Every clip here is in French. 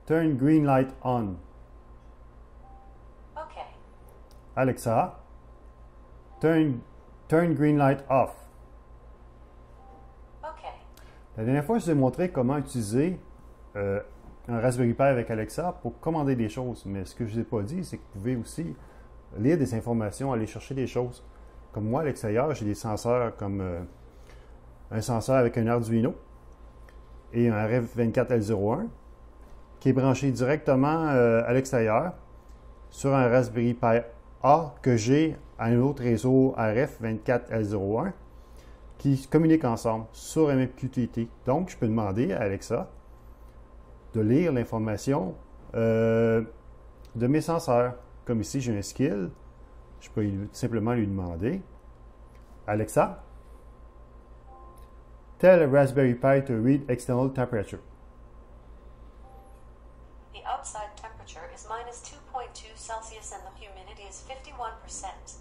turn green light on. Okay. Alexa, turn green light off. Okay. La dernière fois, je vous ai montré comment utiliser un Raspberry Pi avec Alexa pour commander des choses. Mais ce que je ne vous ai pas dit, c'est que vous pouvez aussi lire des informations, aller chercher des choses. Comme moi, à l'extérieur, j'ai des senseurs comme un senseur avec un Arduino et un RF24L01 qui est branché directement à l'extérieur sur un Raspberry Pi A que j'ai à un autre réseau RF24L01 qui communiquent ensemble sur MQTT. Donc, je peux demander à Alexa de lire l'information de mes senseurs. Comme ici, j'ai un skill, je peux simplement lui demander Alexa, tell a Raspberry Pi to read external temperature. The outside temperature is -2.2 Celsius and the humidity is 51%.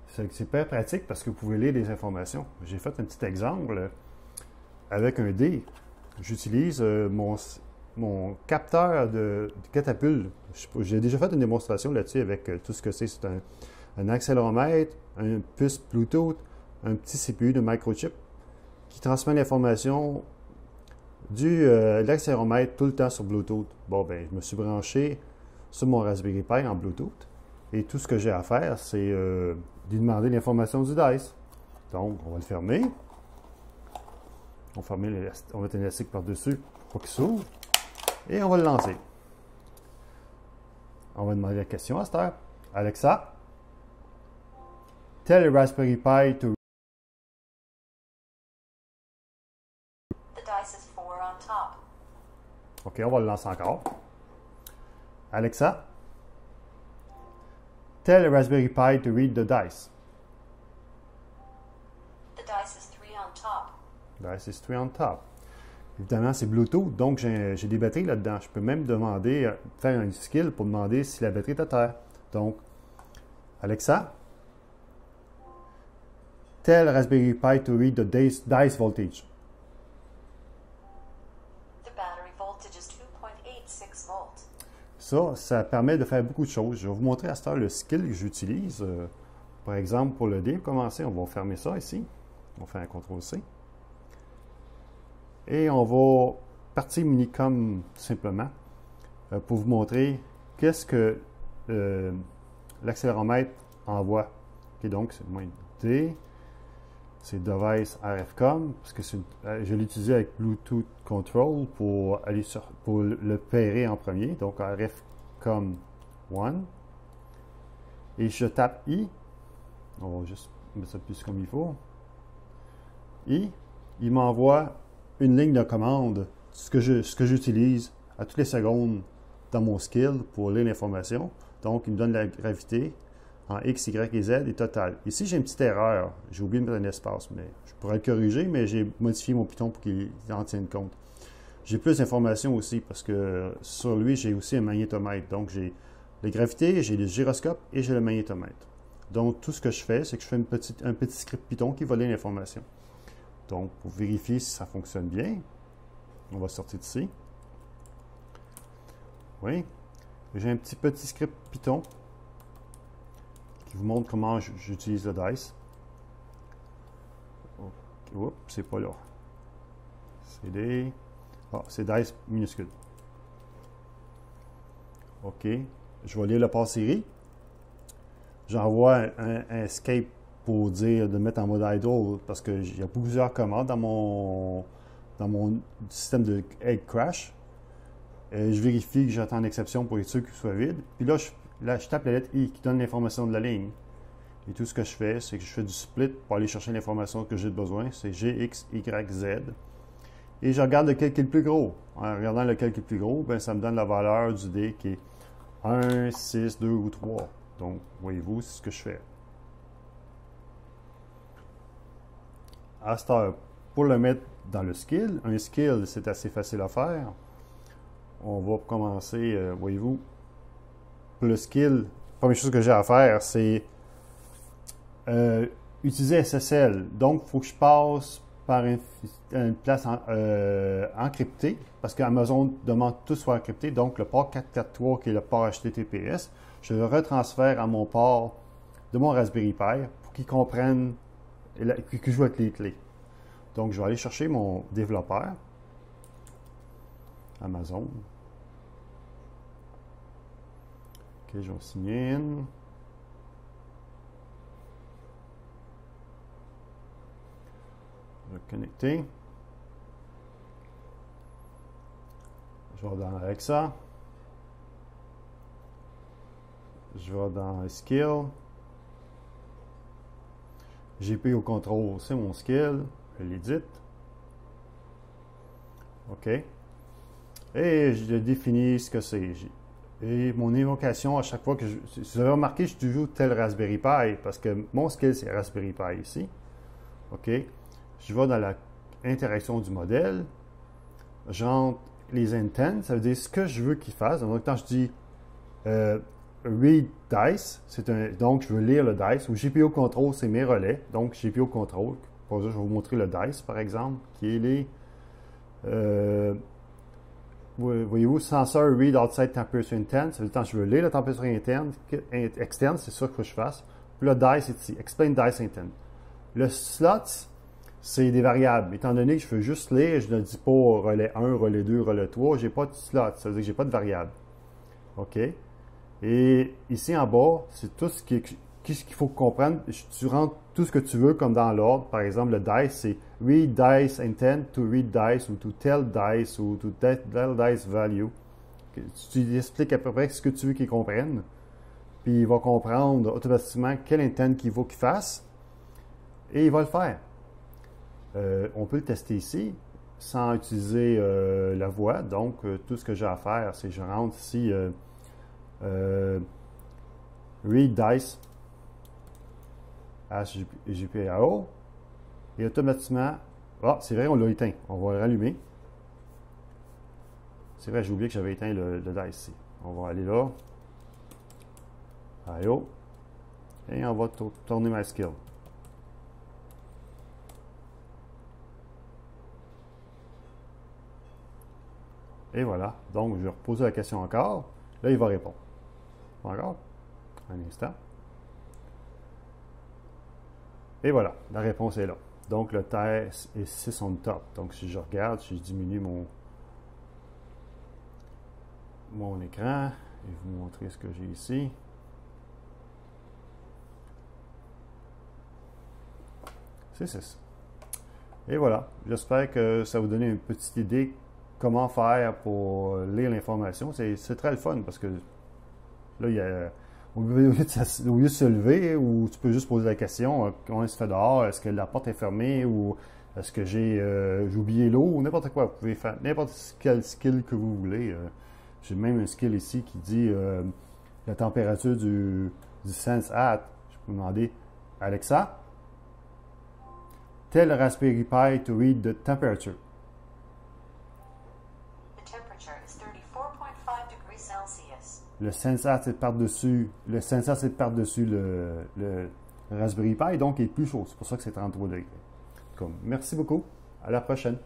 C'est super pratique parce que vous pouvez lire des informations. J'ai fait un petit exemple avec un dé. J'utilise mon capteur de catapulte. J'ai déjà fait une démonstration là-dessus avec tout ce que c'est. C'est un accéléromètre, un puce Bluetooth, un petit CPU de microchip qui transmet l'information de l'accéléromètre tout le temps sur Bluetooth. Bon, ben, je me suis branché sur mon Raspberry Pi en Bluetooth et tout ce que j'ai à faire, c'est lui demander l'information du DICE. Donc, on va le fermer. On va mettre un élastique par-dessus pour qu'il s'ouvre. Et on va le lancer. On va demander la question à cette heure. Alexa, tell a Raspberry Pi to... The dice is 4 on top. OK, on va le lancer encore. Alexa, tell a Raspberry Pi to read the dice. The dice is 3 on top. Dice is 3 on top. Évidemment, c'est Bluetooth, donc j'ai des batteries là-dedans. Je peux même demander, faire un skill pour demander si la batterie est à terre. Donc, Alexa, tell Raspberry Pi to read the dice voltage. The battery voltage is 2.86 volts. Ça permet de faire beaucoup de choses. Je vais vous montrer à cette heure le skill que j'utilise. Par exemple, pour le dé, commencer, on va fermer ça ici. On va faire un CTRL-C. Et on va partir Minicom tout simplement pour vous montrer qu'est-ce que l'accéléromètre envoie. Okay, donc, c'est moins D, c'est device RFCOM, parce que je l'ai utilisé avec Bluetooth Control pour le pairer en premier, donc RFCOM 1. Et je tape I, on va juste mettre ça plus comme il faut. I, il m'envoie une ligne de commande, ce que j'utilise à toutes les secondes dans mon skill pour lire l'information. Donc, il me donne la gravité en X, Y et Z et total. Ici, j'ai une petite erreur. J'ai oublié de mettre un espace, mais je pourrais le corriger, mais j'ai modifié mon Python pour qu'il en tienne compte. J'ai plus d'informations aussi parce que sur lui, j'ai aussi un magnétomètre. Donc, j'ai les gravités, j'ai le gyroscope et j'ai le magnétomètre. Donc, tout ce que je fais, c'est que je fais un petit script Python qui va lire l'information. Donc, pour vérifier si ça fonctionne bien, on va sortir d'ici. Oui. J'ai un petit script Python qui vous montre comment j'utilise le DICE. Oups, c'est pas là. CD. Ah, c'est DICE minuscule. OK. Je vais lire le pass série. J'envoie un escape pour dire de mettre en mode idle parce qu'il y a plusieurs commandes dans mon système de egg crash. Je vérifie que j'attends une exception pour être sûr qu'il soit vide. Puis là, je tape la lettre I qui donne l'information de la ligne. Et tout ce que je fais, c'est que je fais du split pour aller chercher l'information que j'ai besoin. C'est G, X, Y, Z. Et je regarde lequel qui est le plus gros. En regardant lequel qui est le plus gros, ben, ça me donne la valeur du dé qui est 1, 6, 2 ou 3. Donc, voyez-vous, c'est ce que je fais. À cette heure, pour le mettre dans le skill, un skill, c'est assez facile à faire. On va commencer, voyez-vous, pour le skill, la première chose que j'ai à faire, c'est utiliser SSL. Donc, il faut que je passe par une place encryptée, parce qu'Amazon demande que tout soit encrypté. Donc, le port 443, qui est le port HTTPS, je le retransfère à mon port de mon Raspberry Pi pour qu'il comprenne, que je joue avec les clés. Donc, je vais aller chercher mon développeur, Amazon. OK, je vais signer in. Je vais connecter. Je vais dans Alexa. Je vais dans Skill. GPU Control, c'est mon skill. Je l'édite. OK. Et je définis ce que c'est. Et mon invocation, à chaque fois que si vous avez remarqué, je toujours tel Raspberry Pi, parce que mon skill, c'est Raspberry Pi ici. OK. Je vais dans l'interaction du modèle. J'entre les intents, ça veut dire ce que je veux qu'il fasse. Donc, quand je dis read dice, donc je veux lire le dice. Ou GPU control, c'est mes relais. Donc, GPU control. Pour ça, je vais vous montrer le dice, par exemple, qui est les. Voyez-vous, sensor read outside temperature interne, ça veut dire que je veux lire la température externe, c'est ça que je fasse. Puis le dice est ici, explain dice intent. Le slots, c'est des variables. Étant donné que je veux juste lire, je ne dis pas relais 1, relais 2, relais 3, je n'ai pas de slot, ça veut dire que je n'ai pas de variable. OK? Et ici en bas, c'est tout ce qu'il faut comprendre. Tu rentres tout ce que tu veux comme dans l'ordre. Par exemple, le dice, c'est read dice intent to read dice ou to tell dice ou to tell dice value. Tu lui expliques à peu près ce que tu veux qu'il comprenne. Puis il va comprendre automatiquement quel intent qu'il faut qu'il fasse. Et il va le faire. On peut le tester ici sans utiliser la voix. Donc, tout ce que j'ai à faire, c'est que je rentre ici read dice HGPAO et automatiquement, c'est vrai, on l'a éteint. On va le rallumer. C'est vrai, j'ai oublié que j'avais éteint le dice ici. On va aller là. IO. Et on va tourner ma skill. Et voilà. Donc, je vais reposer la question encore. Là, il va répondre. Encore. Un instant. Et voilà. La réponse est là. Donc, le test est 6 on top. Donc, si je regarde, si je diminue mon écran, je vais vous montrer ce que j'ai ici. C'est 6. Et voilà. J'espère que ça vous donne une petite idée comment faire pour lire l'information. C'est très le fun parce que là, il y a, au lieu de se lever, ou tu peux juste poser la question, comment il se fait dehors, est-ce que la porte est fermée, ou est-ce que j'ai oublié l'eau, ou n'importe quoi. Vous pouvez faire n'importe quel skill que vous voulez. J'ai même un skill ici qui dit la température du Sense At. Je peux demander, Alexa, tell Raspberry Pi to read the temperature. Le sensor, c'est par-dessus le Raspberry Pi, donc il est plus chaud. C'est pour ça que c'est 33 degrés. Merci beaucoup. À la prochaine.